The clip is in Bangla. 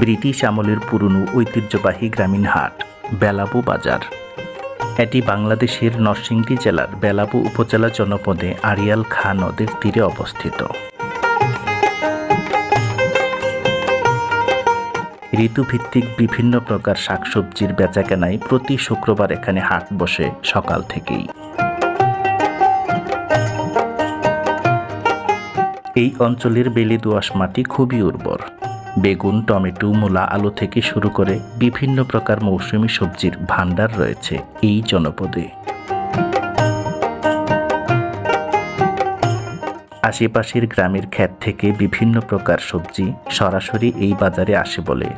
ব্রিটিশ আমলের পুরনো ঐতিহ্যবাহী গ্রামীণ হাট বেলাবো বাজার। এটি বাংলাদেশের নরসিংদী জেলার বেলাবো উপজেলা জনপদে আড়িয়াল খাঁ নদের তীরে অবস্থিত। ঋতুভিত্তিক বিভিন্ন প্রকার শাকসবজির বেচাকেনায় প্রতি শুক্রবার এখানে হাট বসে সকাল থেকেই। এই অঞ্চলের বেলে দোআঁশ মাটি খুবই উর্বর। বেগুন, টমেটো, মূলা, আলু থেকে শুরু করে বিভিন্ন প্রকার মৌসুমী সবজির ভান্ডার রয়েছে এই জনপদে। আশেপাশের গ্রামের ক্ষেত থেকে বিভিন্ন প্রকার সবজি সরাসরি এই বাজারে আসে বলে